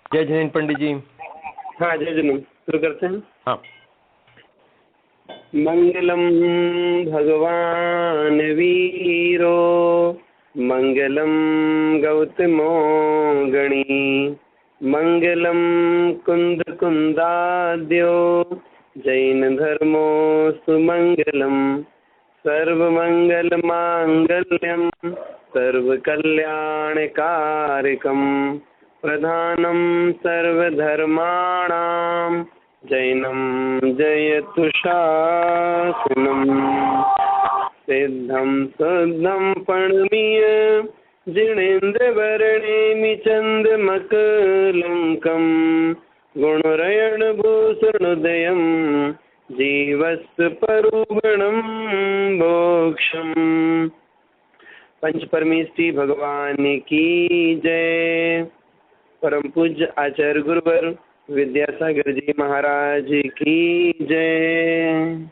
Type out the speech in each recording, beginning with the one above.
जय जैन पंडित जी। हाँ जय जैन, शुरू करते हैं। हाँ। मंगलम भगवान वीरो मंगलम गौतमो गणी मंगलम कुंद कुंदाद्यो जैन धर्मो सुमंगलम सर्वमंगल मांगल्यम सर्वकल्याणकारकम प्रधानम सर्वधर्माणां जैनम जयतु शासनम सिद्धं शुद्धं प्रणमीय जिनेन्द्रवर्णेमि चन्द्रमकलङ्कं गुणरयणभूषणोदयं जीवस्य परुगणं मोक्षम्। पंच परमेष्टि भगवान की जय। परम पूज्य आचार्य गुरुवर विद्यासागर जी महाराज की जय।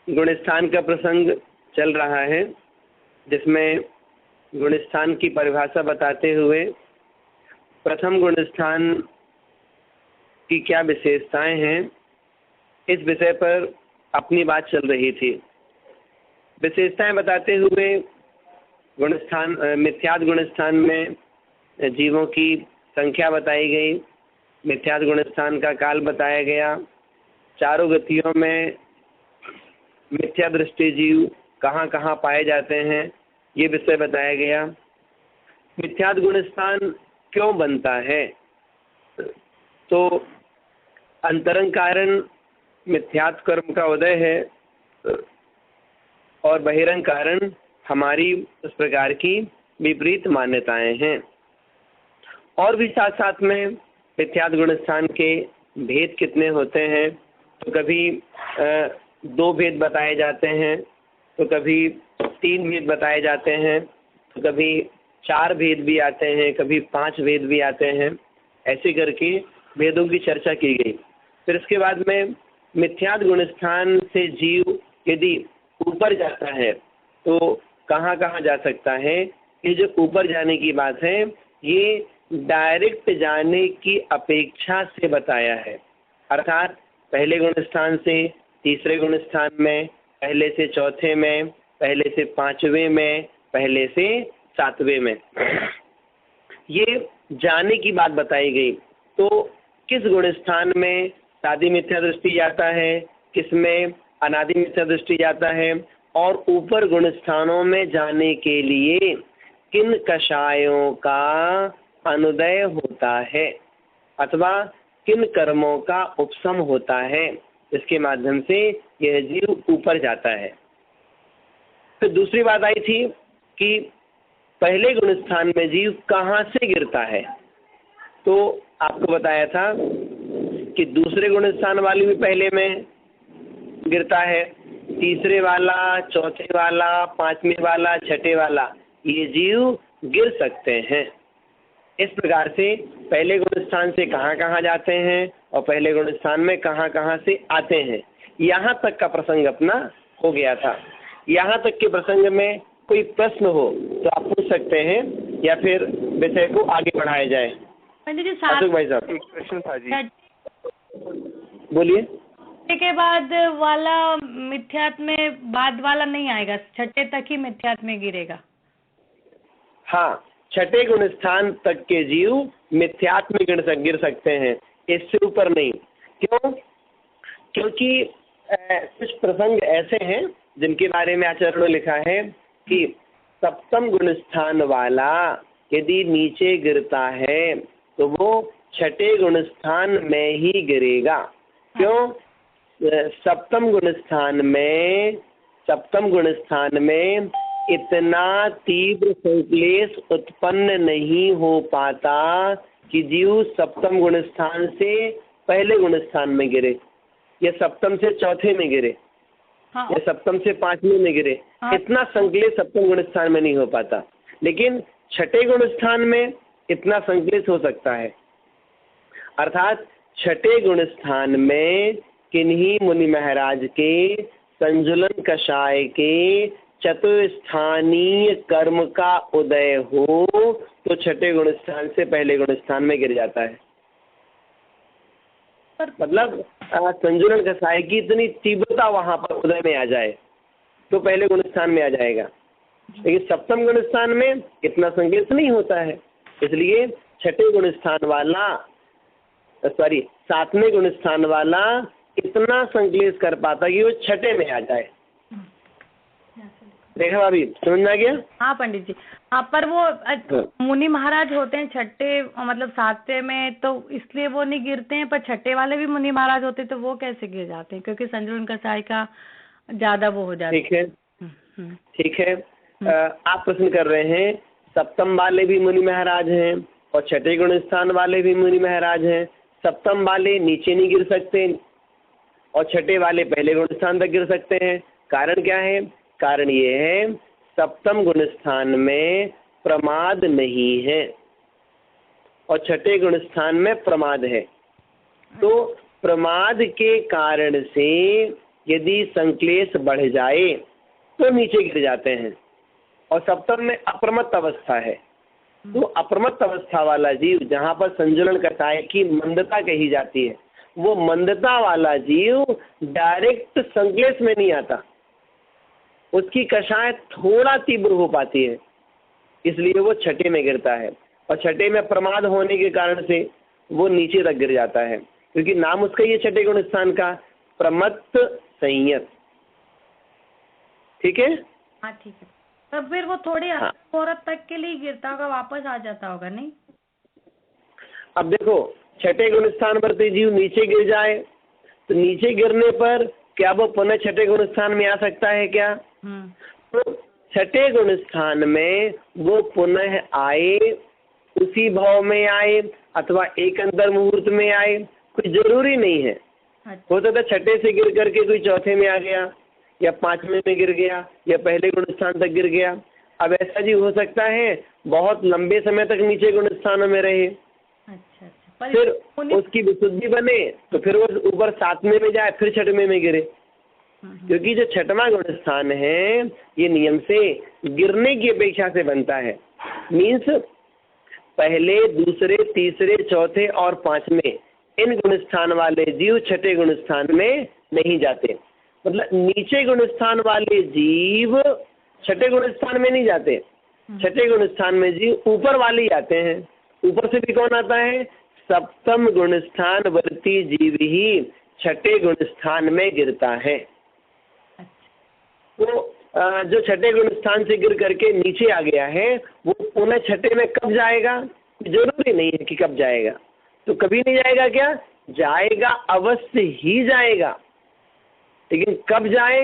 गुणस्थान का प्रसंग चल रहा है, जिसमें गुणस्थान की परिभाषा बताते हुए प्रथम गुणस्थान की क्या विशेषताएं हैं, इस विषय पर अपनी बात चल रही थी। विशेषताएं बताते हुए गुणस्थान मिथ्यात् गुणस्थान में जीवों की संख्या बताई गई, मिथ्यात् गुणस्थान का काल बताया गया, चारों गतियों में मिथ्या दृष्टि जीव कहाँ कहाँ पाए जाते हैं, ये विषय बताया गया। मिथ्यात् गुणस्थान क्यों बनता है, तो अंतरंग कारण मिथ्यात् कर्म का उदय है और बहिरंग कारण हमारी उस प्रकार की विपरीत मान्यताएं हैं। और भी साथ साथ में मिथ्यात् गुणस्थान के भेद कितने होते हैं, तो कभी 2 भेद बताए जाते हैं, तो कभी 3 भेद बताए जाते हैं, तो कभी 4 भेद भी आते हैं, कभी 5 भेद भी आते हैं। ऐसे करके भेदों की चर्चा की गई। फिर इसके बाद में मिथ्यात् गुणस्थान से जीव यदि ऊपर जाता है तो कहाँ कहाँ जा सकता है। ये जो ऊपर जाने की बात है, ये डायरेक्ट जाने की अपेक्षा से बताया है। अर्थात पहले गुणस्थान से तीसरे गुणस्थान में, पहले से चौथे में, पहले से 5वें में, पहले से 7वें में, ये जाने की बात बताई गई। तो किस गुणस्थान में सादी मिथ्या दृष्टि जाता है, किसमें अनादि मिथ्या दृष्टि जाता है, और ऊपर गुणस्थानों में जाने के लिए किन कषायों का अनुदय होता है अथवा किन कर्मों का उपशम होता है, इसके माध्यम से यह जीव ऊपर जाता है। फिर दूसरी बात आई थी कि पहले गुणस्थान में जीव कहाँ से गिरता है, तो आपको बताया था कि दूसरे गुणस्थान वाली भी पहले में गिरता है, तीसरे वाला, चौथे वाला, 5वें वाला, 6ठे वाला, ये जीव गिर सकते हैं। इस प्रकार से पहले गुणस्थान से कहाँ कहाँ जाते हैं और पहले गुणस्थान में कहाँ कहाँ से आते हैं, यहाँ तक का प्रसंग अपना हो गया था। यहाँ तक के प्रसंग में कोई प्रश्न हो तो आप पूछ सकते हैं या फिर विषय को आगे बढ़ाया जाए। अशोक भाई साहब, एक प्रश्न था जी। बोलिए। के बाद वाला मिथ्यात् में बाद वाला नहीं आएगा, 6ठे तक ही मिथ्यात् में गिरेगा। हाँ, 6ठे गुणस्थान तक के जीव मिथ्यात् में गिर सकते हैं, इससे ऊपर नहीं। क्यों? क्योंकि कुछ प्रसंग ऐसे हैं जिनके बारे में आचार्य ने लिखा है कि सप्तम गुणस्थान वाला यदि नीचे गिरता है तो वो 6ठे गुणस्थान में ही गिरेगा। क्यों? सप्तम गुणस्थान में इतना तीव्र संक्लेश उत्पन्न नहीं हो पाता कि जीव सप्तम गुणस्थान से पहले गुणस्थान में गिरे, या सप्तम से चौथे में गिरे, या सप्तम से 5वें में गिरे। इतना संक्लेश सप्तम गुणस्थान में नहीं हो पाता, लेकिन 6ठे गुणस्थान में इतना संक्लेश हो सकता है। अर्थात 6ठे गुणस्थान में किन्हीं मुनि महाराज के संजुलन कषाय के चतुस्थानीय कर्म का उदय हो तो छठे गुण स्थान से पहले गुण स्थान में गिर जाता है। मतलब संजुलन कसाय की इतनी तीव्रता वहां पर उदय में आ जाए तो पहले गुण स्थान में आ जाएगा, लेकिन सप्तम गुण स्थान में इतना संकेत नहीं होता है, इसलिए छठे गुण स्थान वाला सातवें गुण स्थान वाला इतना संक्लेश कर पाता कि वो छठे में आ जाए। देखा अभी समझ में आ गया? हाँ पंडित जी। हाँ, पर वो मुनि महाराज होते हैं छठे मतलब सातवें में, तो इसलिए वो नहीं गिरते हैं, पर छठे वाले भी मुनि महाराज होते तो वो कैसे गिर जाते हैं? क्योंकि संजुलन कसाई का ज्यादा वो हो जाता है। ठीक है, ठीक है। आप प्रश्न कर रहे हैं सप्तम वाले भी मुनि महाराज हैं और छठे गुण स्थान वाले भी मुनि महाराज हैं। सप्तम वाले नीचे नहीं गिर सकते और छठे वाले पहले गुण स्थान तक गिर सकते हैं। कारण क्या है? कारण ये है सप्तम गुण स्थान में प्रमाद नहीं है और छठे गुण स्थान में प्रमाद है। तो प्रमाद के कारण से यदि संक्लेश बढ़ जाए तो नीचे गिर जाते हैं और सप्तम में अप्रमत्त अवस्था है। तो अप्रमत्त अवस्था वाला जीव जहाँ पर संजुलन कसाय की मंदता कही जाती है, वो मंदता वाला जीव डायरेक्ट संक्लेश में नहीं आता, उसकी कषाय थोड़ा तीव्र हो पाती है, इसलिए वो छठे में गिरता है और छठे में प्रमाद होने के कारण से वो नीचे तक गिर जाता है, क्योंकि नाम उसका ये छठे गुण स्थान का प्रमत्त संयत। ठीक है? हाँ ठीक है। तब फिर वो थोड़ी औरत तक के लिए गिरता होगा, वापस आ जाता होगा नहीं? अब देखो छठे गुण स्थान पर जीव नीचे गिर जाए तो नीचे गिरने पर क्या वो पुनः छठे गुण स्थान में आ सकता है क्या? तो छठे गुण स्थान में वो पुनः आए, उसी भाव में आए अथवा एक अंतर मुहूर्त में आए, कुछ जरूरी नहीं है। हो सकता है छठे से गिर करके कोई चौथे में आ गया या पांचवें में गिर गया या पहले गुण स्थान तक गिर गया। अब ऐसा जी हो सकता है बहुत लंबे समय तक नीचे गुण स्थानों में रहे। अच्छा। फिर उसकी विशुद्धि बने तो फिर वो ऊपर सातवें में जाए, फिर छठवें में गिरे, क्योंकि जो छठवां गुण स्थान है ये नियम से गिरने की अपेक्षा से बनता है। मीन्स पहले, दूसरे, तीसरे, चौथे और पांचवें इन गुण स्थान वाले जीव छठे गुण स्थान में नहीं जाते। मतलब नीचे गुण स्थान वाले जीव छठे गुण स्थान में नहीं जाते, छठे गुण स्थान में जीव ऊपर वाले ही आते हैं। ऊपर से भी कौन आता है? सप्तम गुण स्थान वर्ती जीव ही छठे गुण स्थान में गिरता है। तो जो छठे गुण स्थान से गिर करके नीचे आ गया है वो पुनः छठे में कब जाएगा? जरूरी नहीं है कि कब जाएगा, तो कभी नहीं जाएगा क्या? जाएगा, अवश्य ही जाएगा, लेकिन कब जाए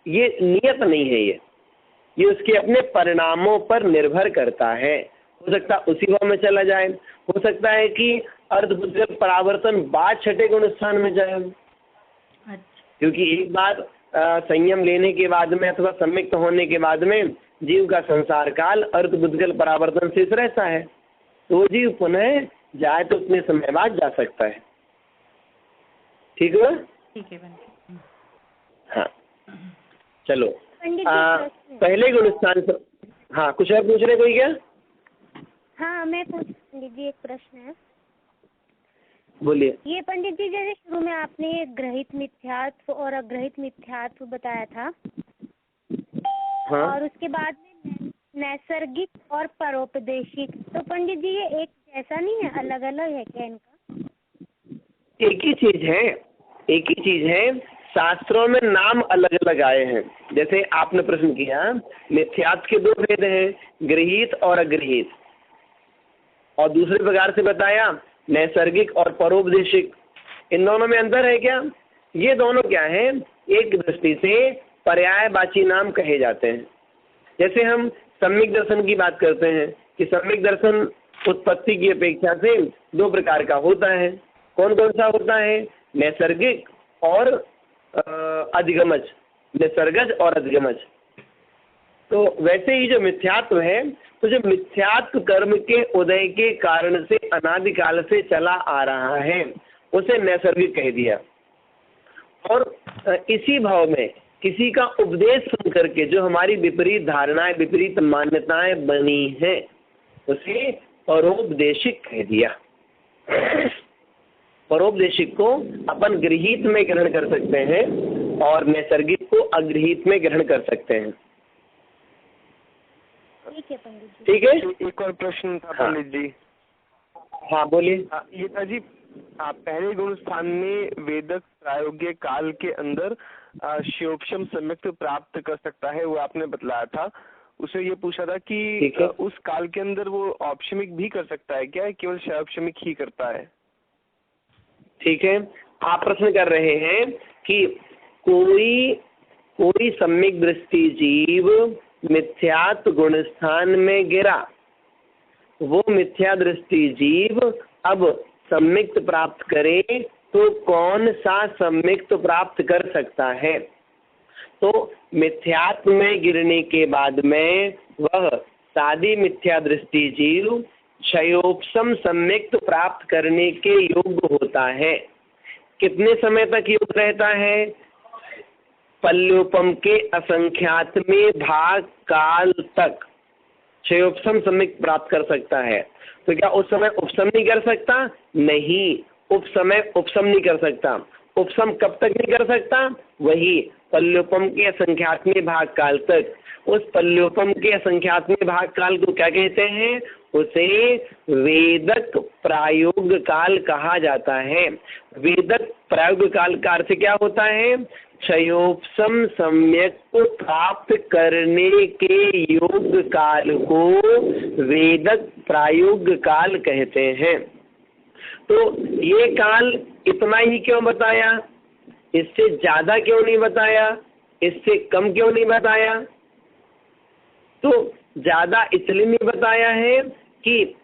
ये नियत नहीं है। ये उसके अपने परिणामों पर निर्भर करता है। हो सकता है उसी भाव में चला जाए, हो सकता है कि अर्धबुद्धिगत परावर्तन बाद छठे गुण स्थान में जाए। क्योंकि एक बार संयम लेने के बाद में अथवा सम्मिक्त होने के बाद में जीव का संसार काल अर्धबुद्धिगत परावर्तन शेष रहता है, तो वो जीव पुनः जाए तो उतने समय बाद जा सकता है। ठीक है? ठीक है। हाँ चलो पहले गुण स्थान पर। हाँ कुछ और पूछ रहे कोई क्या? हाँ मैं पूछ लीजिए, एक प्रश्न है। बोलिए। ये पंडित जी जैसे शुरू में आपने ग्रहित मिथ्यात्व और अग्रहित मिथ्यात्व बताया था। हाँ। और उसके बाद में नैसर्गिक और परोपदेशिक, तो पंडित जी ये एक जैसा नहीं है, अलग अलग है क्या इनका? एक ही चीज है, एक ही चीज है। शास्त्रों में नाम अलग अलग आए हैं। जैसे आपने प्रश्न किया मिथ्यात्व के दो भेद हैं, गृहीत और अगृहीत, और दूसरे प्रकार से बताया नैसर्गिक और परोपदेशिक। इन दोनों में अंतर है क्या? ये दोनों क्या है? एक दृष्टि से पर्यायवाची नाम कहे जाते हैं। जैसे हम सम्यक दर्शन की बात करते हैं कि सम्यक दर्शन उत्पत्ति की अपेक्षा से दो प्रकार का होता है। कौन कौन सा होता है? नैसर्गिक और अधिगमज, निसर्गज और अधिगमज। तो वैसे ही जो मिथ्यात्व है, तो जो मिथ्यात्व कर्म के उदय के कारण से अनादिकाल से चला आ रहा है उसे नैसर्गिक कह दिया। और इसी भाव में किसी का उपदेश सुन करके जो हमारी विपरीत धारणाएं, विपरीत मान्यताएं बनी हैं, उसे परोपदेशिक कह दिया। परोपदेशिक को अपन गृहीत में ग्रहण कर सकते हैं और नैसर्गिक को अगृहीत में ग्रहण कर सकते हैं। ठीक है पंडित जी। ठीक है, एक और प्रश्न था पंडित जी। हाँ बोलिए। ये था जी, पहले गुण स्थान में वेदक प्रायोगिक काल के अंदर शिवोपशम सम्यक्त प्राप्त कर सकता है, वो आपने बतलाया था। उसे ये पूछा था कि उस काल के अंदर वो औपशमिक भी कर सकता है क्या, केवल शैवपशमिक ही करता है? ठीक है, आप प्रश्न कर रहे हैं कि कोई सम्यक दृष्टि जीव मिथ्यात्व गुण स्थान में गिरा, वो मिथ्या दृष्टि जीव अब सम्यक्त प्राप्त करे तो कौन सा सम्यक्त प्राप्त कर सकता है? तो मिथ्यात्व में गिरने के बाद में वह सादी मिथ्या दृष्टि जीव क्षयोपशम सम्यक्त प्राप्त करने के योग्य होता है। कितने समय तक योग्य रहता है? पल्योपम के असंख्यातमें भाग काल तक क्षयोपशम सम्यक्त प्राप्त कर सकता है। तो क्या उस समय उपशम नहीं कर सकता? नहीं, उस समय उपशम नहीं कर सकता। उपशम कब तक नहीं कर सकता? वही पल्योपम के असंख्यातमें भाग काल तक। उस पल्योपम के असंख्यातमें भाग काल को क्या कहते हैं? उसे वेदक प्रायोग काल कहा जाता है। वेदक प्रायोग काल का अर्थ क्या होता है? क्षयोपशम सम्यक प्राप्त करने के योग काल को वेदक प्रायोग काल कहते हैं। तो ये काल इतना ही क्यों बताया? इससे ज्यादा क्यों नहीं बताया? इससे कम क्यों नहीं बताया? तो ज्यादा इसलिए नहीं बताया है कि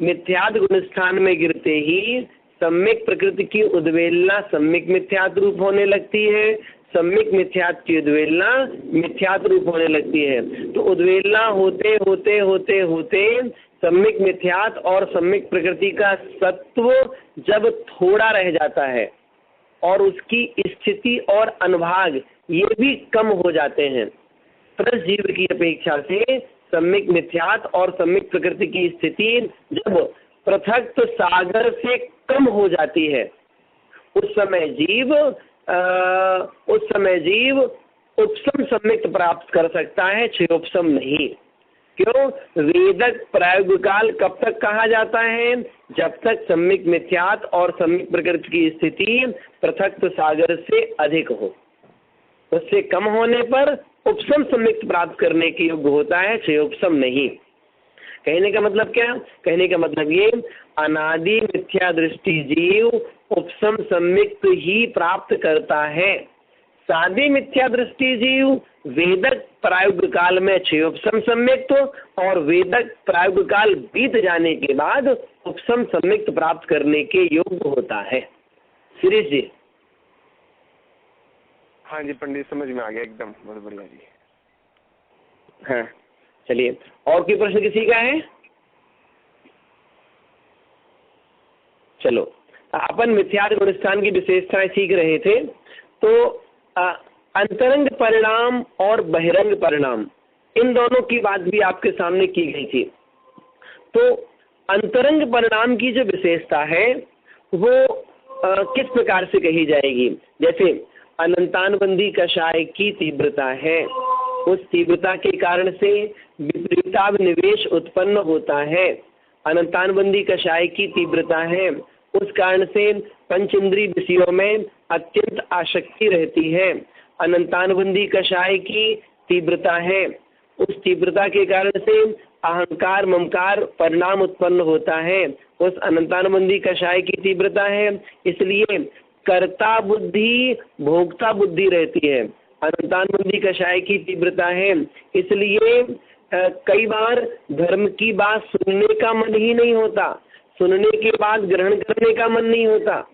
मिथ्यात्व गुण स्थान में गिरते ही सम्यक प्रकृति की उद्वेलना सम्यक मिथ्यात्व रूप होने लगती है, सम्यक मिथ्यात्व की उद्वेलना मिथ्यात्व रूप होने लगती है। तो उद्वेलना होते होते होते होते सम्यक मिथ्यात्व और सम्यक प्रकृति का सत्व जब थोड़ा रह जाता है और उसकी स्थिति और अनुभाग ये भी कम हो जाते हैं, प्रस जीव की अपेक्षा से सम्यक मिथ्यात्व और सम्यक प्रकृति की स्थिति जब पृथक सागर से कम हो जाती है, उस समय जीव उपशम सम्यक्त प्राप्त कर सकता है, क्षयोपशम नहीं। क्यों? वेदक प्रायोग काल कब तक कहा जाता है? जब तक सम्यक मिथ्यात्व और सम्यक प्रकृति की स्थिति पृथक सागर से अधिक हो। उससे कम होने पर उपशम सम्यक्त प्राप्त करने के योग्य होता है, क्षयोपशम नहीं। कहने का मतलब क्या? कहने का मतलब ये, अनादि मिथ्या दृष्टि जीव उपशम सम्यक्त ही प्राप्त करता है। सादी मिथ्या दृष्टि जीव वेदक प्रायोग काल में क्षयोपशम सम्यक्त और वेदक प्रायोग काल बीत जाने के बाद उपशम सम्यक्त प्राप्त करने के योग्य होता है। शिरीष जी। हाँ जी पंडित, समझ में आ गया एकदम, बहुत बढ़िया जी। हाँ चलिए, और कोई प्रश्न किसी का है? चलो, अपन मिथ्यात्व गुण स्थान की विशेषताएं सीख रहे थे। तो अंतरंग परिणाम और बहिरंग परिणाम, इन दोनों की बात भी आपके सामने की गई थी। तो अंतरंग परिणाम की जो विशेषता है वो किस प्रकार से कही जाएगी? जैसे अनंतानुबंधी कषाय की तीव्रता है, उस तीव्रता के कारण से विपरीताभिनिवेश उत्पन्न होता है। अनंतानुबंधी कषाय की तीव्रता है, उस कारण से पंचेंद्रिय विषयों में अत्यंत आसक्ति रहती है। अनंतानुबंधी कषाय की तीव्रता है, उस तीव्रता के कारण से अहंकार ममकार परिणाम उत्पन्न होता है। उस अनंतानुबंधी कषाय की तीव्रता है, इसलिए कर्ता बुद्धि भोक्ता बुद्धि रहती है। अनंतानुबंधी कषाय की तीव्रता है, इसलिए कई बार धर्म की बात सुनने का मन ही नहीं होता, सुनने के बाद ग्रहण करने का मन नहीं होता।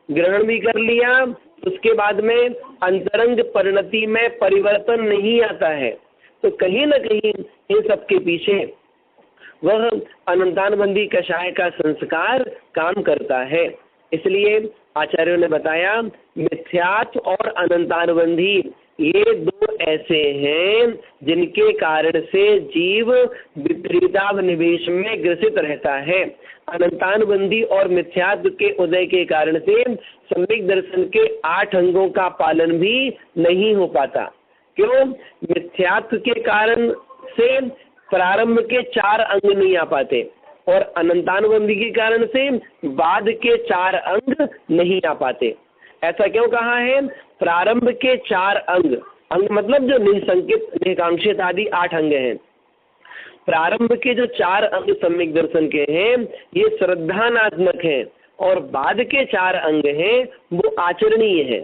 ग्रहण भी कर लिया, उसके बाद में अंतरंग परिणति में परिवर्तन नहीं आता है। तो कहीं न कहीं इन सबके पीछे वह अनंतानुबंधी कषाय का संस्कार काम करता है। इसलिए आचार्यों ने बताया मिथ्यात्व और अनंतानुबंधी ये दो ऐसे हैं जिनके कारण से जीव विपरीताभिनिवेश में ग्रसित रहता है। अनंतानुबंधी और मिथ्यात्व के उदय के कारण से सम्यक दर्शन के 8 अंगों का पालन भी नहीं हो पाता। क्यों? मिथ्यात्व के कारण से प्रारंभ के 4 अंग नहीं आ पाते और अनंतानुबंधी के कारण से बाद के 4 अंग नहीं आ पाते। ऐसा क्यों कहा है? प्रारंभ के 4 अंग, अंग मतलब जो निसंकित, निकांक्षित आदि 8 अंग हैं। प्रारंभ के जो 4 अंग सम्यक दर्शन के हैं ये श्रद्धानात्मक हैं और बाद के 4 अंग हैं वो आचरणीय है।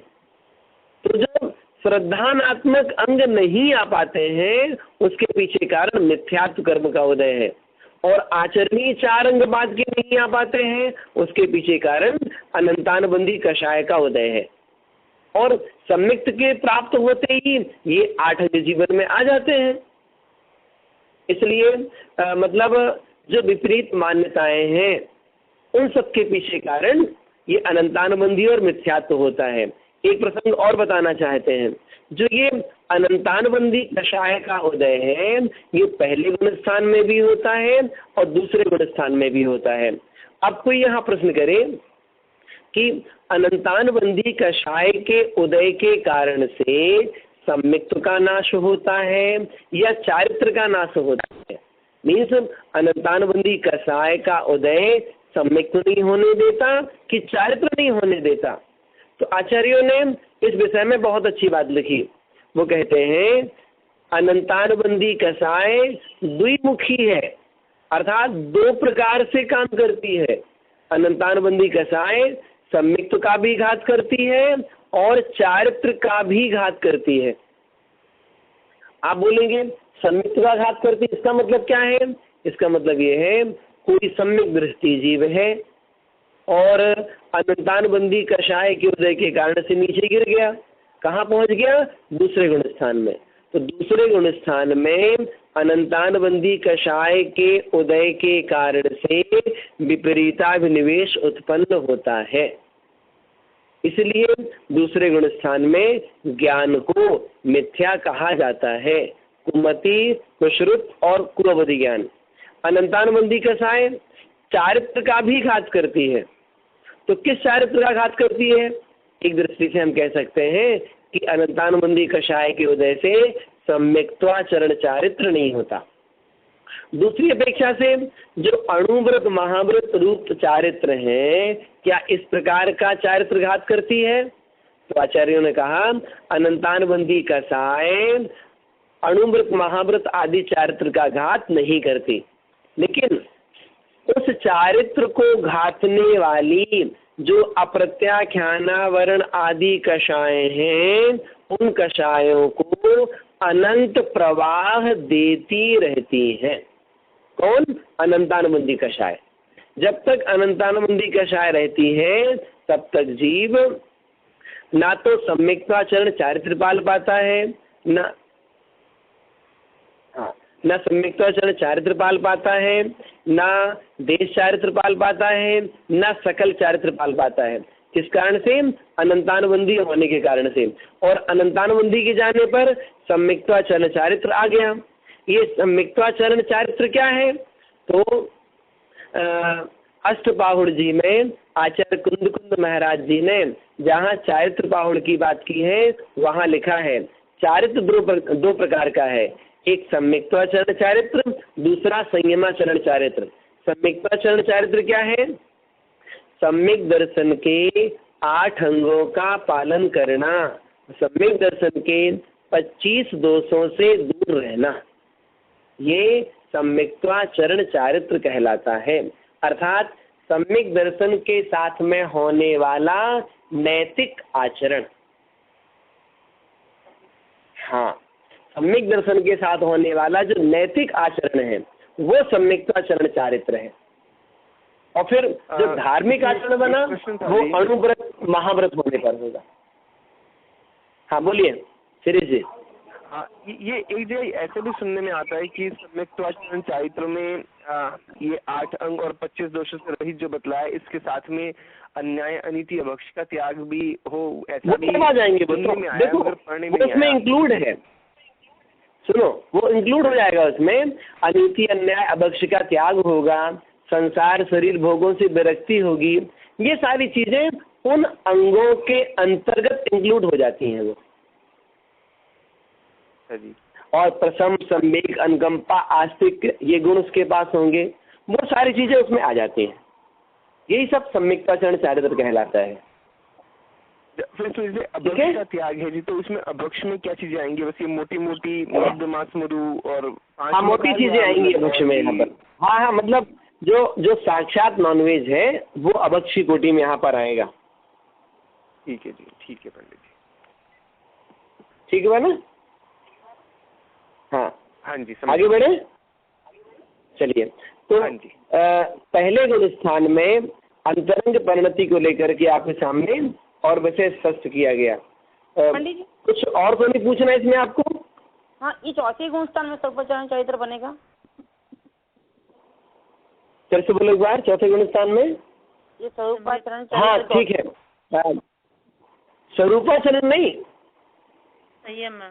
तो जो श्रद्धानात्मक अंग नहीं आ पाते हैं उसके पीछे कारण मिथ्यात्व कर्म का उदय है और आचरणीय 4 अंग बाद के नहीं आ पाते हैं उसके पीछे कारण अनंतानुबंधी कषाय का उदय है। और सम्यक्त के प्राप्त होते ही ये 8 अंग जीवन में आ जाते हैं। इसलिए मतलब जो विपरीत मान्यताएं हैं उन सब के पीछे कारण ये अनंतानुबंधी और मिथ्यात्व होता है। एक प्रसंग और बताना चाहते हैं। जो ये अनंतानुबंधी कषाय का उदय है ये पहले गुण स्थान में भी होता है और दूसरे गुण स्थान में भी होता है। अब कोई यहाँ प्रश्न करे कि अनंतानुबंधी कषाय के उदय के कारण से सम्यक्त्व का नाश होता है या चारित्र का नाश होता है। मीन्स अनंतानुबंधी कषाय का उदय सम्यक्त्व नहीं होने देता कि चारित्र नहीं होने देता। तो आचार्यों ने इस विषय में बहुत अच्छी बात लिखी। वो कहते हैं अनंतानुबंधी कषाय द्विमुखी है, अर्थात 2 प्रकार से काम करती है। अनंतानुबंधी कषाय सम्यक्त्व का भी घात करती है और चारित्र का भी घात करती है। आप बोलेंगे सम्यक्त्व का घात करती है, इसका मतलब क्या है? इसका मतलब ये है कोई सम्यक दृष्टि जीव है और अनंतानुबंधी कषाय के उदय के कारण से नीचे गिर गया। कहाँ पहुंच गया? दूसरे गुण स्थान में। तो दूसरे गुण स्थान में अनंतानुबंधी कषाय के उदय के कारण से विपरीताभिनिवेश उत्पन्न होता है। इसलिए दूसरे गुण स्थान में ज्ञान को मिथ्या कहा जाता है। कुमति, कुश्रुत और कुअवधि ज्ञान। अनंतानुबंधी कषाय चारित्र का भी घात करती है। तो किस चारित्र का घात करती है? एक दृष्टि से हम कह सकते हैं कि अनंतानुबंधी कषाय के उदय से सम्यक्त्वाचरण चारित्र नहीं होता। दूसरी अपेक्षा से जो अणुव्रत महाव्रत रूप चारित्र है क्या इस प्रकार का चारित्र घात करती है? तो आचार्यों ने कहा अनंतानुबंधी कषाय अणुव्रत महाव्रत आदि चारित्र का घात नहीं करती, लेकिन उस चारित्र को घातने वाली जो अप्रत्याख्यानावरण आदि कषाय हैं उन कषायों को अनंत प्रवाह देती रहती हैं। कौन? अनंतानुबंधी कषाय। जब तक अनंतानुबंधी कषाय रहती है तब तक जीव ना तो सम्यक्त्वाचरण चारित्र पाल पाता है, न सम्यक्त्वाचरण चारित्र पाल पाता है, न देश चारित्र पाल पाता है, न सकल चारित्र पाल पाता है। किस कारण से? अनंतानुबंधी होने के कारण से। और अनंतानुबंधी के जाने पर सम्यक्त्वाचरण चारित्र आ गया। ये सम्यक्त्वाचरण चारित्र क्या है? तो अष्टपाहुड़ जी में आचार्य कुंद महाराज जी ने जहाँ चारित्र पाहुड़ की बात की है वहाँ लिखा है चारित्र 2 प्रकार का है। एक सम्यक्त्वाचरण चारित्र, दूसरा संयमाचरण चारित्र। सम्यक्त्वाचरण चारित्र क्या है? सम्यक दर्शन के 8 अंगों का पालन करना, सम्यक दर्शन के 25 दोषों से दूर रहना, ये सम्यक्त्वाचरण चारित्र कहलाता है। अर्थात सम्यक दर्शन के साथ में होने वाला नैतिक आचरण। हाँ, सम्यक दर्शन के साथ होने वाला जो नैतिक आचरण है वो सम्यक्त्वाचरण चारित्र है। और फिर जो धार्मिक आचरण बना वो अणुव्रत महाव्रत होने पर होगा। हाँ बोलिए शिरीष जी। ये एक जगह ऐसे भी सुनने में आता है कि सम्यक्त्वाचरण चारित्र में ये 8 अंग और 25 दोषों से रहित जो बतलाया, इसके साथ में अन्याय अनीति अभक्ष का त्याग भी हो, ऐसा भी आ जाएंगे वो तो, में आया, देखो अगर पढ़ने में वो उसमें इंक्लूड है, सुनो वो इंक्लूड हो जाएगा उसमें। अनीति अन्याय अभक्ष का त्याग होगा, संसार शरीर भोगों से विरक्ति होगी, ये सारी चीजें उन अंगों के अंतर्गत इंक्लूड हो जाती हैं वो। जी। और प्रशम सम्वेक अनुकंपा आस्तिक ये गुण उसके पास होंगे, वो सारी चीजें उसमें आ जाती हैं। यही सब सम्यक्ताचरण चारित्र कहलाता है। फिर तो इसमें अभक्ष का त्याग है जी, तो उसमें अभक्ष में क्या चीजें आएंगी? बस ये मोटी मोटी मध्यमास्मरु और हाँ मोटी चीजें आएंगी अभक्ष में यहाँ पर। हाँ हाँ, मतलब जो साक्षात नॉनवेज है वो अभक्ष की कोटि में यहाँ पर आएगा। ठीक है जी, ठीक है पंडित जी, ठीक है ना। हाँ हाँ जी, आगे बढ़े चलिए। तो हाँ जी। पहले गुण स्थान में अंतरंग परिणति को लेकर के आपके सामने और विशेष स्पष्ट किया गया। पंडित जी कुछ और तो नहीं पूछना इसमें आपको? हाँ, ये चौथे गुण स्थान में सर्वचरण चरित्र बनेगा। फिर से बोलो एक बार, चौथे गुण स्थान में ये स्वरूपाचरण हाँ ठीक है, स्वरूपाचरण नहीं, संयम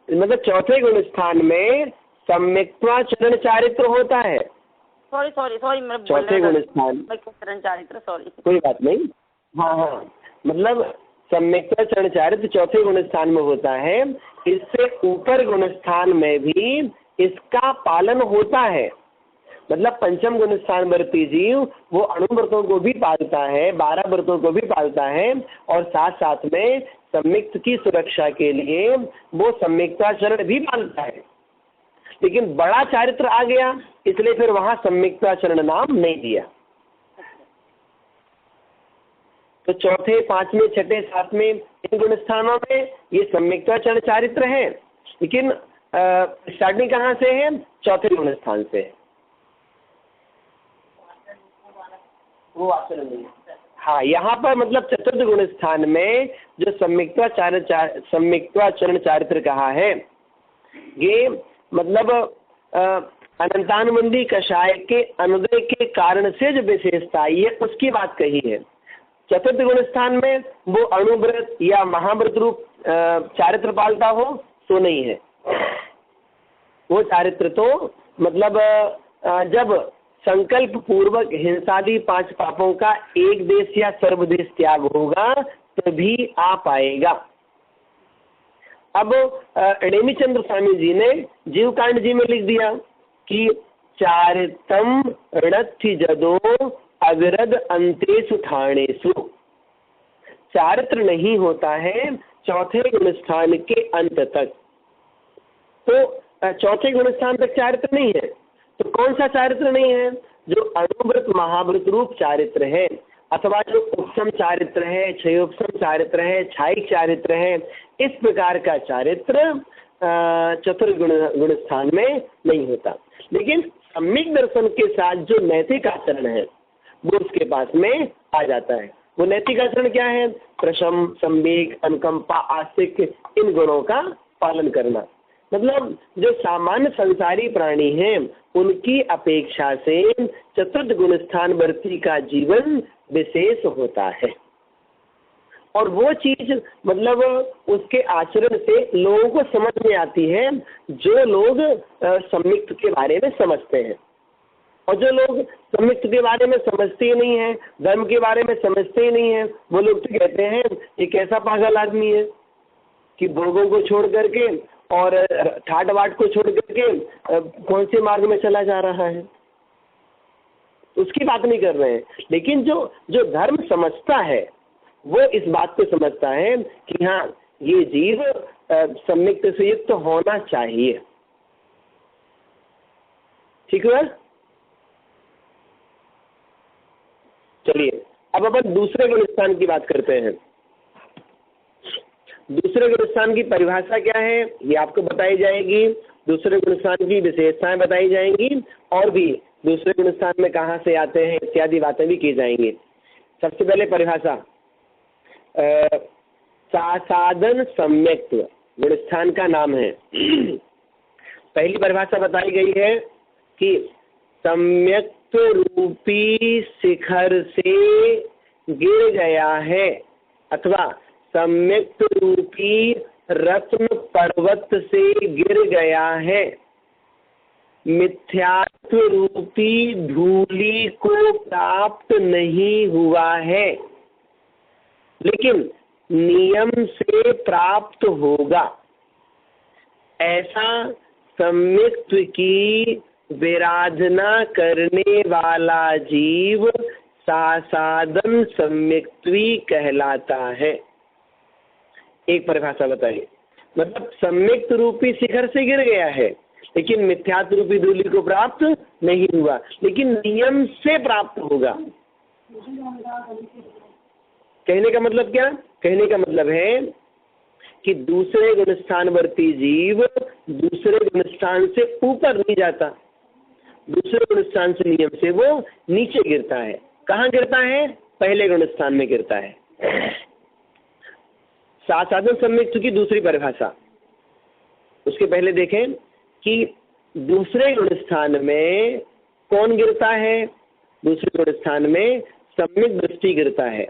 मतलब चौथे गुण स्थान में सम्यक्त्वाचरण चारित्र होता है। सॉरी मैं चौथे गुण स्थान चरण चारित्र, सॉरी कोई बात नहीं। हाँ हाँ, मतलब सम्यक्त्वाचरण चारित्र चौथे गुण स्थान में होता है। इससे ऊपर गुण स्थान में भी इसका पालन होता है। मतलब पंचम गुण स्थान वर्ती जीव वो अणुव्रतों को भी पालता है, 12 व्रतों को भी पालता है, और साथ साथ में सम्यक्त की सुरक्षा के लिए वो सम्यक्ताचरण भी पालता है। लेकिन बड़ा चारित्र आ गया, इसलिए फिर वहां सम्यक्ताचरण नाम नहीं दिया। तो चौथे, पांचवें, छठे, सातवें इन गुण स्थानों में ये सम्यक्ताचरण चारित्र है, लेकिन स्टार्टिंग कहाँ से है? चौथे गुण स्थान से। वो आचरण नहीं है। हाँ, यहाँ पर मतलब चतुर्थ गुण स्थान में जो सम्यक्त्वाचरण चारित्र कहा है, ये मतलब अनंतानुबंधी कषाय के अनुदय के कारण से जो विशेषता ये उसकी बात कही है। चतुर्थ गुण स्थान में वो अणुव्रत या महाव्रत रूप चारित्र पालता हो तो नहीं है। वो चारित्र तो मतलब जब संकल्प पूर्वक हिंसादि 5 पापों का एक देश या सर्वदेश त्याग होगा तभी तो आ पाएगा। अब नेमिचंद्र स्वामी जी ने जीवकांड जी में लिख दिया कि चारितम ऋणथि जदो अविरद अंतेषु ठाणेषु। चारित्र नहीं होता है चौथे गुण स्थान के अंत तक। तो चौथे गुण स्थान तक चारित्र नहीं है। तो कौन सा चारित्र नहीं है? जो अणुव्रत महाव्रत रूप चारित्र है, अथवा जो उपसम चारित्र है, क्षयोपसम चारित्र है, छायिक चारित्र है, इस प्रकार का चारित्र चतुर्थ गुण स्थान में नहीं होता। लेकिन सम्यक दर्शन के साथ जो नैतिक आचरण है वो उसके पास में आ जाता है। वो नैतिक आचरण क्या है? प्रशम, संवेग, अनुकंपा, आस्तिक, इन गुणों का पालन करना। मतलब जो सामान्य संसारी प्राणी हैं उनकी अपेक्षा से चतुर्थ गुण स्थान वर्ती का जीवन विशेष होता है, और वो चीज मतलब उसके आचरण से लोगों को समझ में आती है जो लोग सम्यक्त के बारे में समझते हैं। और जो लोग सम्यक्त के बारे में समझते ही नहीं है, धर्म के बारे में समझते ही नहीं है, वो लोग तो कहते हैं ये कैसा पागल आदमी है कि भोगों को छोड़ करके और ठाट बाट को छोड़ करके कौन से मार्ग में चला जा रहा है। उसकी बात नहीं कर रहे हैं। लेकिन जो धर्म समझता है वो इस बात को समझता है कि हाँ ये जीव सम्यक्त से युक्त होना चाहिए। ठीक है। चलिए अब अपन दूसरे गुण स्थान की बात करते हैं। दूसरे गुण स्थान की परिभाषा क्या है ये आपको बताई जाएगी। दूसरे गुण स्थान की विशेषताएं बताई जाएंगी और भी दूसरे गुण स्थान में कहाँ से आते हैं इत्यादि बातें भी की जाएंगी। सबसे पहले परिभाषा, साधन सम्यक्त्व गुण स्थान का नाम है। पहली परिभाषा बताई गई है कि सम्यक्त्व रूपी शिखर से गिर गया है अथवा सम्यक्त रूपी रत्न पर्वत से गिर गया है, मिथ्यात्व रूपी धूलि को प्राप्त नहीं हुआ है, लेकिन नियम से प्राप्त होगा। ऐसा सम्यक्त की विराधना करने वाला जीव सासादन सम्यक्त्वी कहलाता है। एक परिभाषा बताइए, मतलब सम्यक्त रूपी शिखर से गिर गया है लेकिन मिथ्यात्व रूपी धूलि को प्राप्त नहीं हुआ, लेकिन नियम से प्राप्त होगा। कहने का मतलब क्या? कहने का मतलब है कि दूसरे गुणस्थानवर्ती जीव दूसरे गुणस्थान से ऊपर नहीं जाता, दूसरे गुणस्थान से नियम से वो नीचे गिरता है। कहाँ गिरता है? पहले गुणस्थान में गिरता है। सासादन सम्यक्त की दूसरी परिभाषा, उसके पहले देखें कि दूसरे गुणस्थान में कौन गिरता है? दूसरे गुणस्थान में सम्यक दृष्टि गिरता है।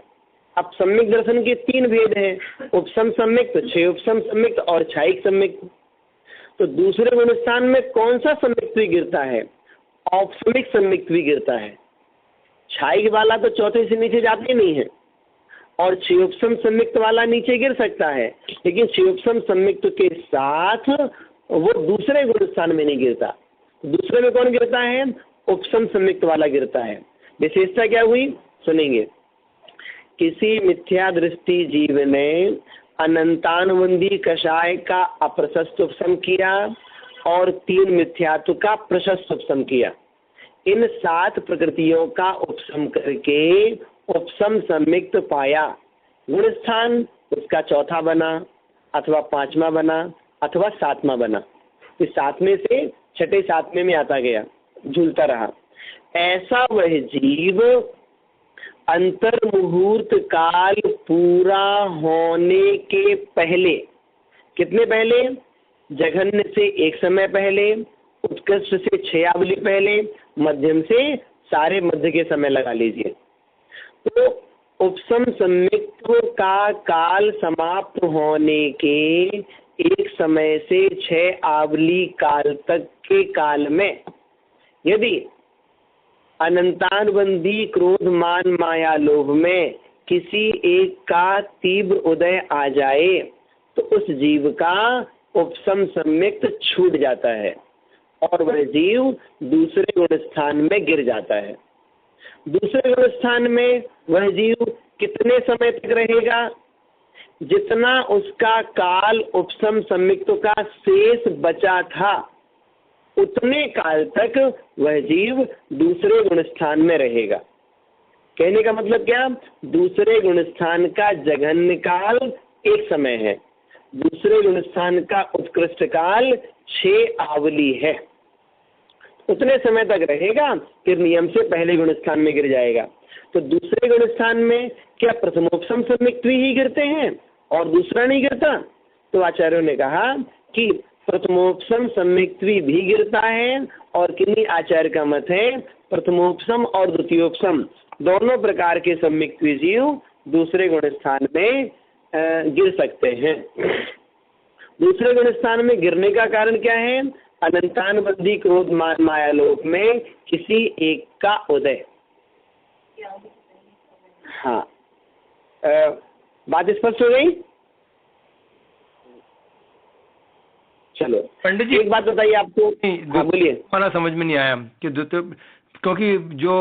अब सम्यक दर्शन के 3 भेद हैं, उपसम सम्यक्त, क्षय उपसम सम्यक्त और छायिक सम्यक्त। तो दूसरे गुणस्थान में कौन सा सम्यक्त गिरता है? औपसमिक सम्यक्त भी गिरता है। छायिक वाला तो चौथे से नीचे जाते नहीं है और क्षयोपसम सम्यक्त वाला नीचे गिर सकता है, लेकिन क्षयोपसम सम्यक्त के साथ वो दूसरे गुणस्थान में नहीं गिरता। दूसरे में कौन गिरता है? उपसम सम्यक्त वाला गिरता है। विशेषता क्या हुई सुनेंगे। किसी मिथ्या दृष्टि जीव ने अनंतानुबंधी कषाय का अप्रशस्त उपसम किया और 3 मिथ्यात्व का प्रशस्त उपसम किया। इन 7 प्रकृतियों का उपसम करके उपसम सम्यक्त पाया। गुणस्थान उसका चौथा बना अथवा 5वां बना अथवा 7वां बना। इस 7वें से छठे 7वें में आता गया, झूलता रहा। ऐसा वह जीव अंतर मुहूर्त काल पूरा होने के पहले, कितने पहले? जघन्य से 1 समय पहले, उत्कृष्ट से 6 आवली पहले, मध्यम से सारे मध्य के समय लगा लीजिए। तो उपसम सम्यक्त्व का काल समाप्त होने के 1 समय से 6 आवली काल तक के काल में यदि अनंतानुबंधी क्रोध मान माया लोभ में किसी एक का तीव्र उदय आ जाए तो उस जीव का उपसम सम्यक्त छूट जाता है और वह जीव दूसरे गुणस्थान में गिर जाता है। दूसरे गुणस्थान में वह जीव कितने समय तक रहेगा? जितना उसका काल उपसम सम्यक्त का शेष बचा था उतने काल तक वह जीव दूसरे गुणस्थान में रहेगा। कहने का मतलब क्या? दूसरे गुणस्थान का जघन्य काल 1 समय है, दूसरे गुणस्थान का उत्कृष्ट काल 6 आवली है। उतने समय तक रहेगा, फिर नियम से पहले गुणस्थान में गिर जाएगा। तो दूसरे गुणस्थान में क्या प्रथमोपसम सम्यक्त ही गिरते हैं और दूसरा नहीं गिरता? तो आचार्यों ने कहा कि प्रथमोपसम सम्यक्त भी गिरता है और किन्हीं आचार्य का मत है प्रथमोपसम और द्वितीयोपसम दोनों प्रकार के सम्यक्त जीव दूसरे गुणस्थान में गिर सकते हैं। दूसरे गुणस्थान में गिरने का कारण क्या है? अनंतानुबंधी क्रोध मान माया लोक में किसी एक का उदय। हाँ, बात स्पष्ट हो गई? चलो पंडित जी एक बात बताइए आपको। हाँ बोलिए। वाला समझ में नहीं आया कि क्योंकि जो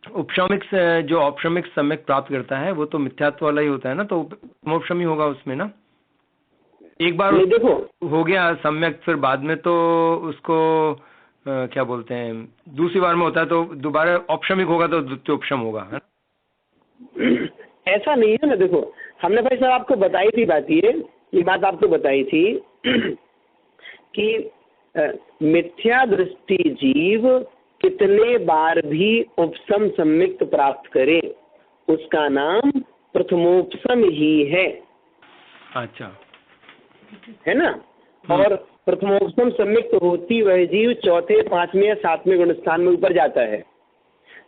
औपशमिक सम्यक प्राप्त करता है वो तो मिथ्यात्व वाला ही होता है ना, तो मोपशमी होगा उसमें ना। एक बार देखो हो गया सम्यक, फिर बाद में तो उसको क्या बोलते हैं, दूसरी बार में होता है तो दोबारा औपशमिक होगा तो द्वितीयोपशम होगा, है ना? ऐसा नहीं है ना। देखो हमने भाई साहब आपको बताई थी बात, ये बात आपको बताई थी कि मिथ्या दृष्टि जीव कितने बार भी उपसम सम्यक्त प्राप्त करे उसका नाम प्रथमोपसम ही है। अच्छा, है ना। और प्रथमोपसम सम्यक्त होती वह जीव चौथे 5वें या 7वें गुणस्थान में ऊपर जाता है।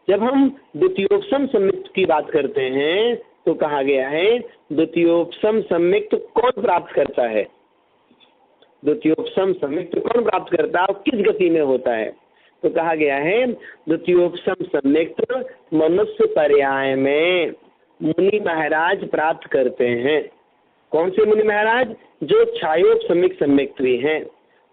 जब हम द्वितीयोपसम सम्मिक्त की बात करते हैं तो कहा गया है द्वितीयोपसम सम्मिक्त कौन प्राप्त करता है, द्वितीयोपसम सम्मिक्त कौन प्राप्त करता है और किस गति में होता है। तो कहा गया है द्वितीयोपसम सम्मिक्त मनुष्य पर्याय में मुनि महाराज प्राप्त करते हैं। कौन से मुनि महाराज? जो छायोपसमिक सम्मिक्त भी हैं।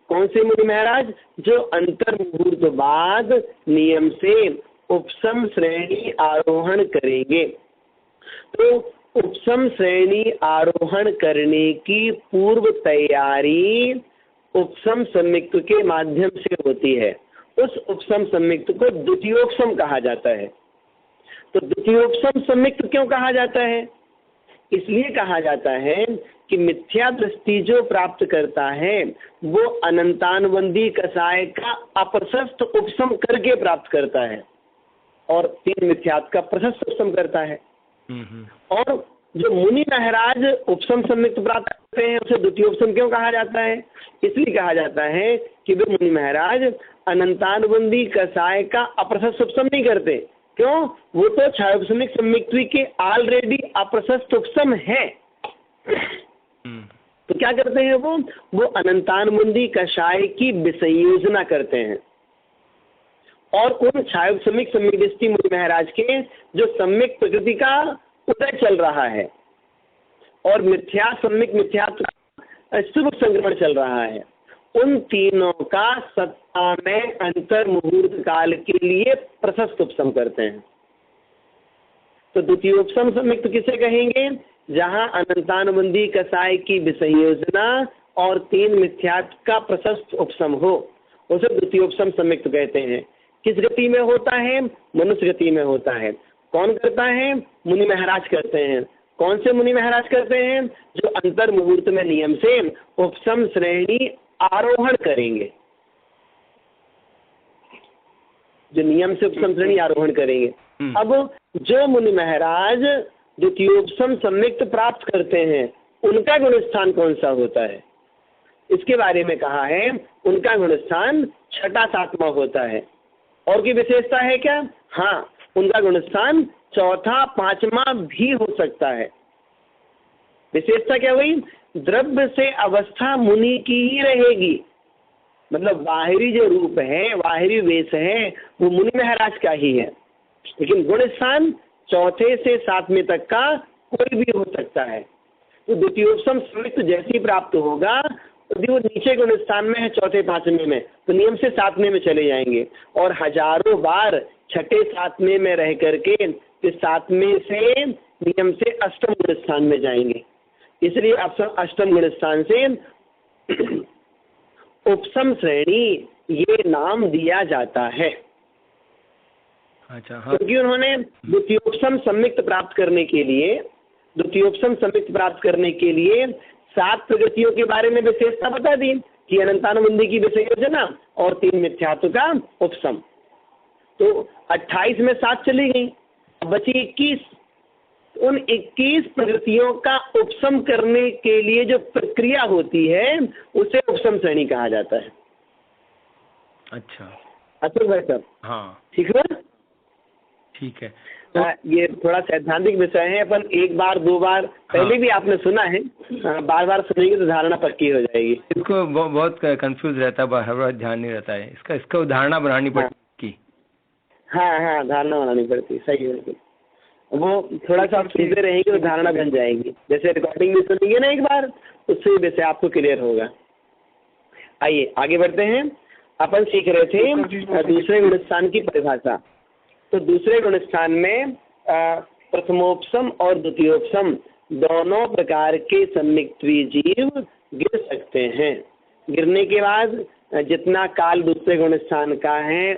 कौन से मुनि महाराज? जो अंतर मुहूर्त बाद नियम से उपसम श्रेणी आरोहण करेंगे। तो उपसम श्रेणी आरोहण करने की पूर्व तैयारी उपसम सम्मिक्त के माध्यम से होती है। उस उपसम सम्मिक्त को द्वितीयोपसम कहा जाता है। तो द्वितीयोपसम सम्मिक्त क्यों कहा जाता है? इसलिए कहा जाता है कि मिथ्या दृष्टि जो प्राप्त करता है वो अनंतानुबंधी कसाय का अप्रशस्त उपसम करके प्राप्त करता है और तीन मिथ्यात्व का प्रशस्त उपसम करता है। और जो मुनि महाराज उपसम सम्मिक्त प्राप्त करते हैं उसे द्वितीयोपसम क्यों कहा जाता है? इसलिए कहा जाता है कि वे मुनि महाराज अनंतानुबंधी कसाय का अप्रशस्त उपसम नहीं करते। क्यों? वो तो छायोपसमिक सम्मिक्त्वी के ऑलरेडी अप्रशस्त उपसम है। तो क्या करते हैं वो अनंतानुबंधी कषाय की विसंयोजना करते हैं और उन छायोपसमिक सम्यक दृष्टि मुनि महाराज के जो सम्यक प्रकृति का उदय चल रहा है और मिथ्या सम्यक मिथ्यात्व शुभ संक्रमण चल रहा है, उन तीनों का सत्ता में अंतर मुहूर्त काल के लिए प्रशस्त उपसम करते हैं। तो द्वितीयोपसम सम्मिक्त किसे कहेंगे? जहां अनंतानुबंधी कसाय की विसंयोजना और तीन मिथ्यात्व का प्रशस्त उपसम हो उसे द्वितीयोपसम सम्मिक्त कहते हैं। किस गति में होता है? मनुष्य गति में होता है। कौन करता है? मुनि महाराज करते हैं। कौन से मुनि महाराज करते हैं? जो अंतर मुहूर्त में नियम से उपसम श्रेणी आरोहण करेंगे, जो नियम से उपसम श्रेणी आरोहण करेंगे। अब जो मुनि महाराज द्वितीयोपसम सम्मिक्त प्राप्त करते हैं उनका गुणस्थान कौन सा होता है? इसके बारे में कहा है उनका गुणस्थान छठा सातवां होता है। और की विशेषता है क्या? हाँ, उनका गुणस्थान चौथा पांचवा भी हो सकता है। विशेषता क्या हुई? द्रव्य से अवस्था मुनि की ही रहेगी, मतलब बाहरी जो रूप है, बाहरी वेश है वो मुनि महाराज का ही है, लेकिन गुणस्थान चौथे से सातवें तक का कोई भी हो सकता है। तो द्वितीयोपसम सम्मिक्त जैसे ही प्राप्त होगा यदि वो नीचे गुणस्थान में है चौथे पांचवें में तो नियम से सातवें में चले जाएंगे और हजारों बार छठे सातवें में रह करके फिर सातवें से नियम से अष्टम गुणस्थान में जाएंगे। इसलिए अष्टम गुणस्थान से उपसम श्रेणी ये नाम दिया जाता है। अच्छा, हाँ। क्योंकि उन्होंने द्वितीयोपसम सम्मिक्त प्राप्त करने के लिए 7 प्रगतियों के बारे में विशेषता बता दी कि अनंतानुबंधी की विसंयोजना और 3 मिथ्यात्व का उपसम। तो 28 में 7 चली गई, बची 21। उन 21 प्रगतियों का उपसम करने के लिए जो प्रक्रिया होती है उसे उपसम श्रेणी कहा जाता है। अच्छा अतुल भाई साहब, हाँ ठीक है, ठीक है। ये थोड़ा सैद्धांतिक विषय है, अपन एक बार दो बार पहले भी आपने सुना है, बार बार सुनेंगे तो धारणा पक्की हो जाएगी। इसको बहुत कंफ्यूज रहता है, हर बार ध्यान नहीं रहता है, इसका धारणा बनानी पड़ती। हाँ, धारणा बनानी पड़ती, सही है, बिल्कुल। वो थोड़ा सा आप सुनते रहेंगे तो धारणा बन जाएगी। जैसे रिकॉर्डिंग भी सुनेंगे ना एक बार, उससे विषय आपको क्लियर होगा। आइए आगे बढ़ते हैं। अपन सीख रहे थे दूसरे गुणस्थान की परिभाषा। तो दूसरे गुणस्थान में प्रथमोपसम और द्वितीयोपसम दोनों प्रकार के सम्मिक्त्वी जीव गिर सकते हैं। गिरने के बाद जितना काल दूसरे गुणस्थान का है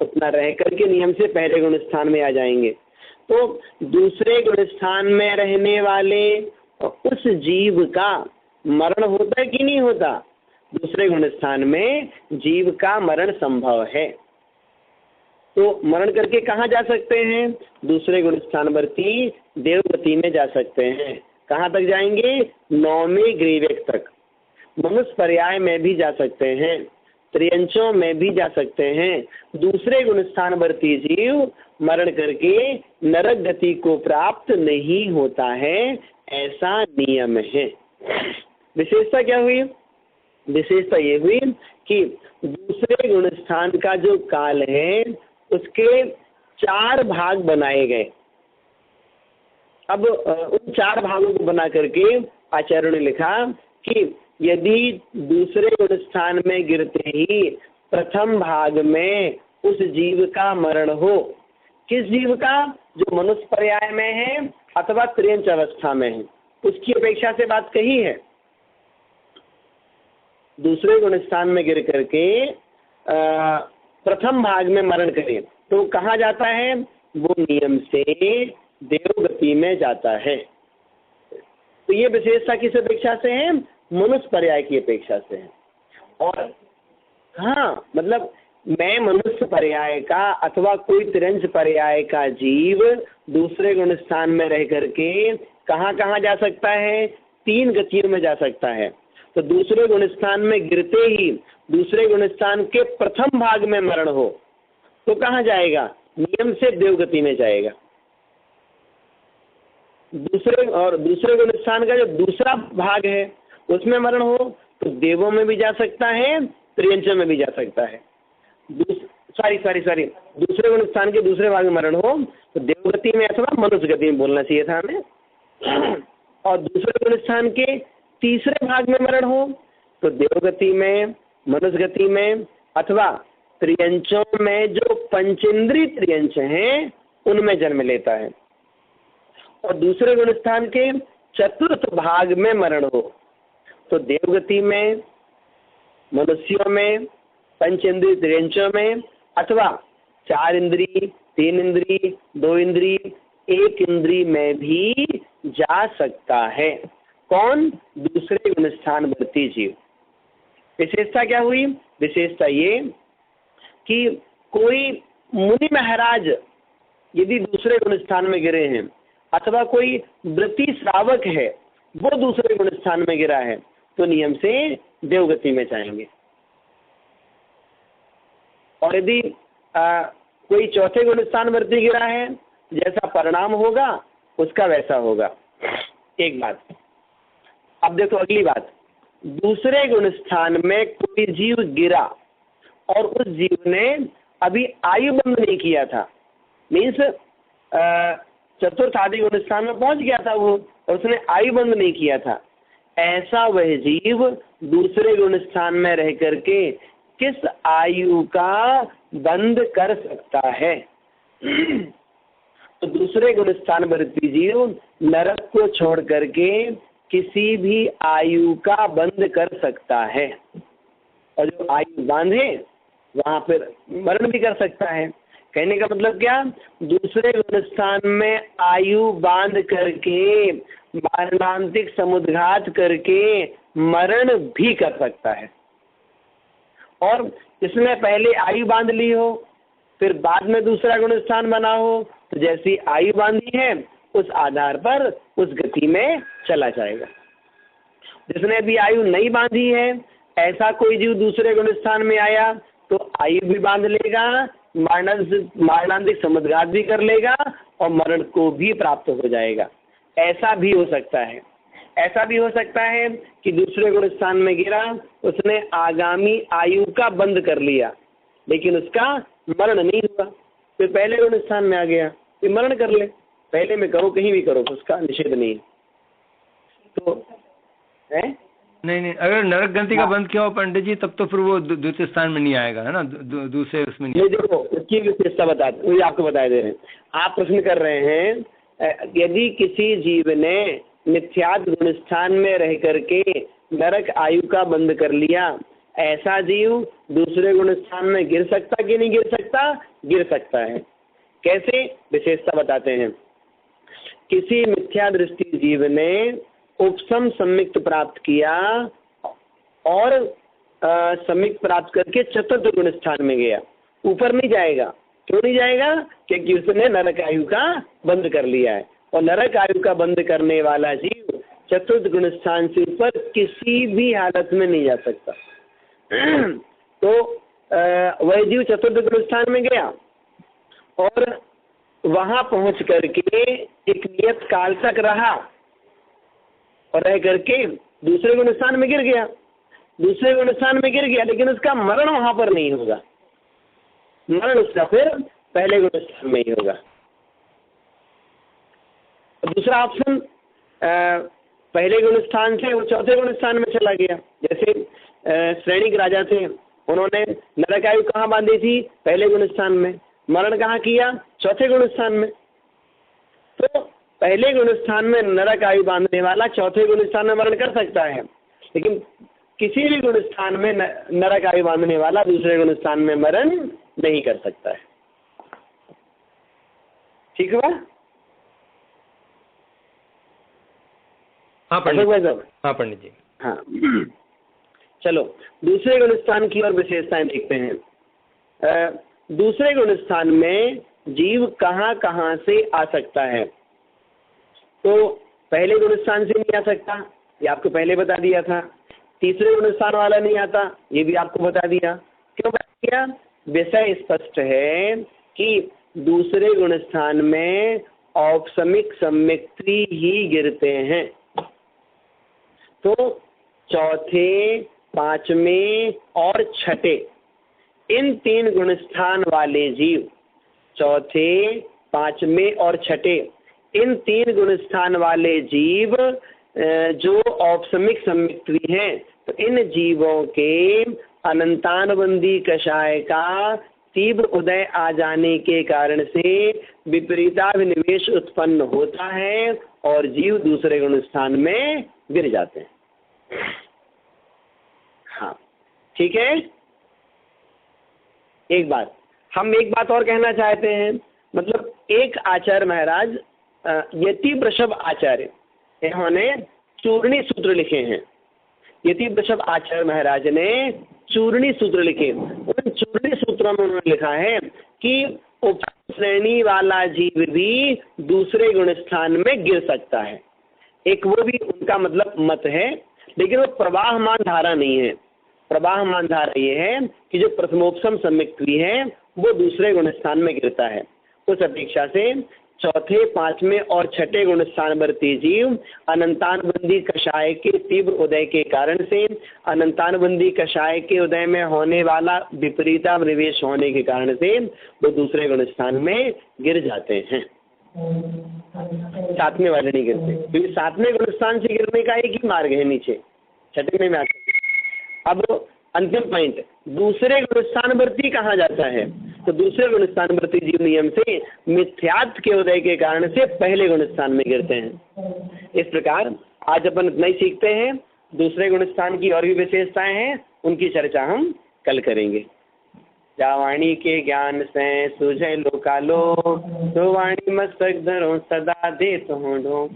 उतना रह करके नियम से पहले गुणस्थान में आ जाएंगे। तो दूसरे गुणस्थान में रहने वाले उस जीव का मरण होता है कि नहीं होता? दूसरे गुणस्थान में जीव का मरण संभव है। तो मरण करके कहाँ जा सकते हैं? दूसरे गुणस्थानवर्ती देवगति में जा सकते हैं। कहाँ तक जाएंगे? 9वें ग्रीवेक तक। मनुष्य पर्याय में भी जा सकते हैं। त्रियंचों में भी जा सकते हैं। दूसरे गुण स्थानवर्ती जीव मरण करके नरक गति को प्राप्त नहीं होता है, ऐसा नियम है। विशेषता क्या हुई? विशेषता ये हुई कि दूसरे गुण स्थान का जो काल है उसके 4 भाग बनाए गए। अब उन 4 भागों को बना करके आचार्यों ने लिखा कि यदि दूसरे गुण स्थान में गिरते ही प्रथम भाग में उस जीव का मरण हो, किस जीव का? जो मनुष्य पर्याय में है अथवा त्रियंच अवस्था में है, उसकी अपेक्षा से बात कही है। दूसरे गुण स्थान में गिर करके प्रथम भाग में मरण करे तो कहाँ जाता है? वो नियम से देवगति में जाता है। तो ये विशेषता किस अपेक्षा से है? मनुष्य पर्याय की अपेक्षा से है। और हाँ, मतलब मैं मनुष्य पर्याय का अथवा कोई त्रियंच पर्याय का जीव दूसरे गुण स्थान में रह करके कहाँ कहाँ जा सकता है? 3 गतियों में जा सकता है। तो दूसरे गुण स्थान में गिरते ही दूसरे गुण स्थान के प्रथम भाग में मरण हो तो कहाँ जाएगा? नियम से देवगति में जाएगा। दूसरे गुण स्थान का जो दूसरा भाग है उसमें मरण हो तो देवों में भी जा सकता है, त्रियंचों में भी जा सकता है। दूसरे गुण स्थान के दूसरे भाग में मरण हो तो देवगति में अथवा मनुष्य गति में बोलना चाहिए था हमें। और दूसरे गुण स्थान के तीसरे भाग में मरण हो तो देवगति में, मनुष्य गति में अथवा त्रियंचों में जो पंचेंद्रीय त्रियंच हैं उनमें जन्म लेता है। और दूसरे गुण स्थान के चतुर्थ भाग में मरण हो तो देवगति में, मनुष्यों में, पंचेंद्रीय त्रियंचों में अथवा 4 इंद्री, 3 इंद्री, 2 इंद्री, 1 इंद्री में भी जा सकता है। कौन? दूसरे गुण स्थानवर्ती जीव। विशेषता क्या हुई? विशेषता ये कि कोई मुनि महाराज यदि दूसरे गुण स्थान में गिरे हैं अथवा कोई व्रती श्रावक है वो दूसरे गुण स्थान में गिरा है तो नियम से देवगति में जाएंगे। और यदि कोई चौथे गुण स्थानवर्ती गिरा है, जैसा परिणाम होगा उसका वैसा होगा। एक बात। अब देखो अगली बात, दूसरे गुण स्थान में कोई जीव गिरा और उस जीव ने अभी आयु बंध नहीं किया था, मीन्स चतुर्थ आदि गुण स्थान में पहुंच गया था वो और उसने आयु बंध नहीं किया था, ऐसा वह जीव दूसरे गुण स्थान में रह करके किस आयु का बंध कर सकता है? तो दूसरे गुण स्थानवर्ती जीव नरक को छोड़ करके किसी भी आयु का बंध कर सकता है और जो आयु बांधे वहां पर मरण भी कर सकता है। कहने का मतलब क्या? दूसरे गुण स्थान में आयु बांध करके मरणांतिक समुद्घात करके मरण भी कर सकता है। और इसमें पहले आयु बांध ली हो फिर बाद में दूसरा गुण स्थान बना हो तो जैसी आयु बांधी है उस आधार पर उस गति में चला जाएगा। जिसने भी आयु नहीं बांधी है ऐसा कोई जीव दूसरे गुण स्थान में आया तो आयु भी बांध लेगा, मरणांतिक समुद्घात भी कर लेगा और मरण को भी प्राप्त हो जाएगा। ऐसा भी हो सकता है। ऐसा भी हो सकता है कि दूसरे गुण स्थान में गिरा, उसने आगामी आयु का बंद कर लिया लेकिन उसका मरण नहीं हुआ, फिर पहले गुण स्थान में आ गया, फिर मरण कर ले, पहले में करो कहीं भी करो उसका निषेध नहीं है। तो है नहीं, अगर नरक गति का बंद किया हो पंडित जी तब तो फिर वो द्वितीय स्थान में नहीं आएगा, है ना? दूसरे उसमें नहीं। देखो उसकी विशेषता बताते वही आपको बता दे रहे हैं। आप प्रश्न कर रहे हैं यदि किसी जीव ने मिथ्यात्व गुण स्थान में रह करके नरक आयु का बंद कर लिया, ऐसा जीव दूसरे गुण स्थान में गिर सकता कि नहीं गिर सकता? गिर सकता है। कैसे? विशेषता बताते हैं। किसी मिथ्या दृष्टि जीव ने उपसम सम्मिक्त प्राप्त किया और सम्मिक्त प्राप्त करके चतुर्थ गुण स्थान में गया, ऊपर नहीं जाएगा। क्यों नहीं जाएगा? क्योंकि उसने नरक आयु का बंद कर लिया है और नरक आयु का बंद करने वाला जीव चतुर्थ गुण स्थान से ऊपर किसी भी हालत में नहीं जा सकता। तो वह जीव चतुर्थ गुण स्थान में गया और वहां पहुंच करके एक नियत काल तक रहा और रह करके दूसरे गुण स्थान में गिर गया, दूसरे गुण स्थान में गिर गया, लेकिन उसका मरण वहां पर नहीं होगा, मरण उसका फिर पहले गुण स्थान में ही होगा। दूसरा ऑप्शन, पहले गुण स्थान से वो चौथे गुण स्थान में चला गया। जैसे श्रेणिक राजा थे, उन्होंने नरकायु कहाँ बांधी थी? पहले गुण स्थान में। मरण कहाँ किया? चौथे गुण स्थान में। तो पहले गुण स्थान में नरकायु बांधने वाला चौथे गुण स्थान में मरण कर सकता है, लेकिन किसी भी गुण स्थान में नरकायु बांधने वाला दूसरे गुण स्थान में मरण नहीं कर सकता है। ठीक हुआ? हाँ पंडित जी। हाँ, चलो दूसरे गुण स्थान की और विशेषताएं देखते हैं। दूसरे गुण स्थान में जीव कहाँ कहाँ से आ सकता है? तो पहले गुण स्थान से नहीं आ सकता, ये आपको पहले बता दिया था। तीसरे गुण स्थान वाला नहीं आता, ये भी आपको बता दिया। क्यों बता दिया? विषय स्पष्ट है कि दूसरे गुण स्थान में औपसमिक सम्यक त्रि ही गिरते हैं। तो चौथे, पांचवें और छठे, इन तीन गुण स्थान वाले जीव, चौथे, पांचवें और छठे, इन तीन गुण स्थान वाले जीव जो औपसमिक सम्यक त्रि हैं, तो इन जीवों के अनंतानुबंधी कषाय का तीव्र उदय आ जाने के कारण से विपरीताभिनिवेश उत्पन्न होता है और जीव दूसरे गुण स्थान में गिर जाते हैं। हाँ, ठीक है। हम एक बात और कहना चाहते हैं, मतलब एक आचार्य महाराज यति वृषभ आचार्य, इन्होंने चूर्णी सूत्र लिखे हैं। यति वृषभ आचार्य महाराज ने चूर्णी सूत्र लिखे। उन चूर्णी सूत्रों में उन्होंने लिखा है कि उपश्रेणी वाला जीव भी दूसरे गुण स्थान में गिर सकता है। एक वो भी उनका मतलब मत है, लेकिन वो प्रवाहमान धारा नहीं है। प्रवाहमान धारा ये है कि जो प्रथमोपसम सम्यक त्रि है वो दूसरे गुण स्थान में गिरता है। उस अपेक्षा से चौथे, पांचवें और छठे गुण स्थानवर्ती जीव अनंतानुबंधी कषाय के तीव्र उदय के कारण से, अनंतानुबंधी कषाय के उदय में होने वाला विपरीताभिनिवेश होने के कारण से वो दूसरे गुण स्थान में गिर जाते हैं। सातवें वाले नहीं गिरते, क्योंकि सातवें गुण स्थान से गिरने का एक ही मार्ग है नीचे, छठे में आते। अब अंतिम पॉइंट, दूसरे गुण स्थानवर्ती कहाँ जाता है? तो दूसरे गुण स्थानवर्ती जीव नियम से मिथ्यात्व के उदय के कारण से पहले गुण स्थान में गिरते हैं। इस प्रकार आज अपन इतना ही सीखते हैं। दूसरे गुण स्थान की और भी विशेषताएं हैं, उनकी चर्चा हम कल करेंगे। जावाणी के ज्ञान से सुझे लोकालो, तो वाणी मस्तक धरो सदा दे तो ढो।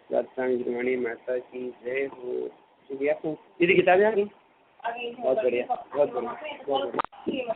सत्संग माता की जय हो। दीदी किताबें आ गई? बहुत बढ़िया, बहुत बढ़िया, बहुत बढ़िया।